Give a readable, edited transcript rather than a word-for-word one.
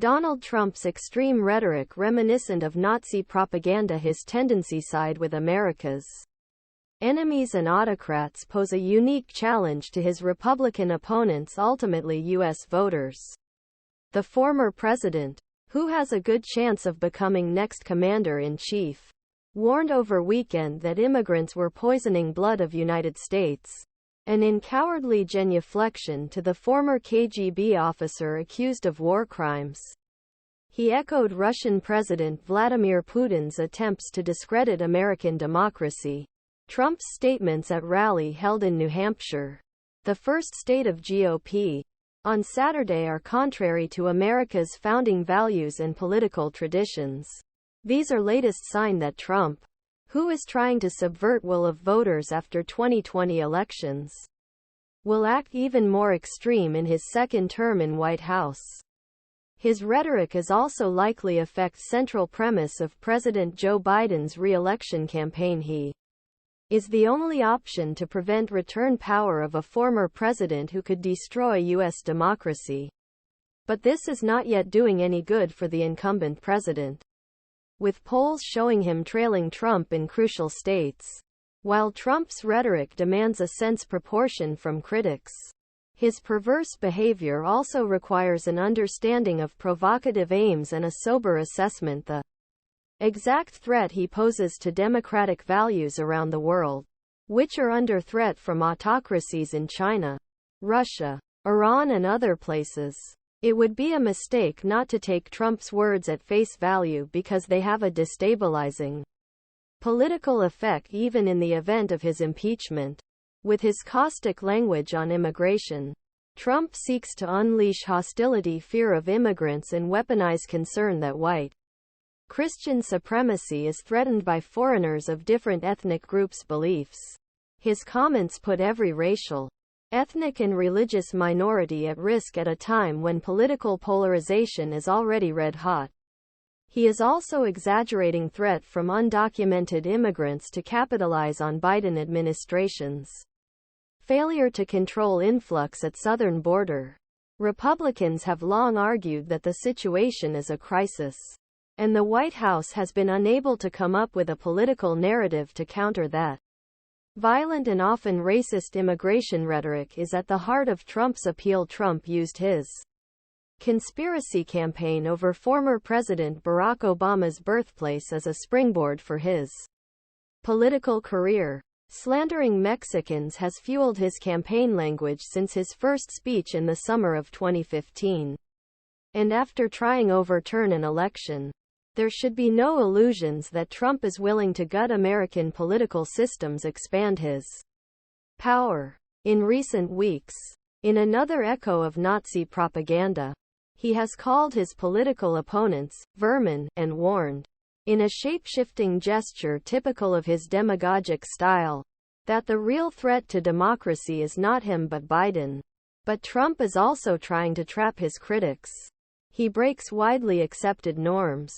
Donald Trump's extreme rhetoric reminiscent of Nazi propaganda. His tendency side with America's enemies and autocrats pose a unique challenge to his Republican opponents, ultimately U.S. voters. The former president, who has a good chance of becoming next commander-in-chief, warned over weekend that immigrants were poisoning blood of United States, and in cowardly genuflection to the former KGB officer accused of war crimes. He echoed Russian President Vladimir Putin's attempts to discredit American democracy. Trump's statements at rally held in New Hampshire, the first state of GOP, on Saturday are contrary to America's founding values and political traditions. These are latest sign that Trump, who is trying to subvert will of voters after 2020 elections, will act even more extreme in his second term in White House. His rhetoric is also likely affect central premise of President Joe Biden's re-election campaign. He is the only option to prevent return power of a former president who could destroy U.S. democracy. But this is not yet doing any good for the incumbent president, with polls showing him trailing Trump in crucial states. While Trump's rhetoric demands a sense proportion from critics, his perverse behavior also requires an understanding of provocative aims and a sober assessment the exact threat he poses to democratic values around the world, which are under threat from autocracies in China, Russia, Iran and other places. It would be a mistake not to take Trump's words at face value because they have a destabilizing political effect even in the event of his impeachment. With his caustic language on immigration, Trump seeks to unleash hostility, fear of immigrants, and weaponize concern that white Christian supremacy is threatened by foreigners of different ethnic groups' beliefs. His comments put every racial, ethnic and religious minority at risk at a time when political polarization is already red hot. He is also exaggerating threat from undocumented immigrants to capitalize on Biden administration's failure to control influx at southern border. Republicans have long argued that the situation is a crisis, and the White House has been unable to come up with a political narrative to counter that. Violent and often racist immigration rhetoric is at the heart of Trump's appeal. Trump used his conspiracy campaign over former President Barack Obama's birthplace as a springboard for his political career. Slandering Mexicans has fueled his campaign language since his first speech in the summer of 2015. And after trying to overturn an election, there should be no illusions that Trump is willing to gut American political systems, expand his power. In recent weeks, in another echo of Nazi propaganda, he has called his political opponents vermin and warned, in a shape-shifting gesture typical of his demagogic style, that the real threat to democracy is not him but Biden. But Trump is also trying to trap his critics. He breaks widely accepted norms,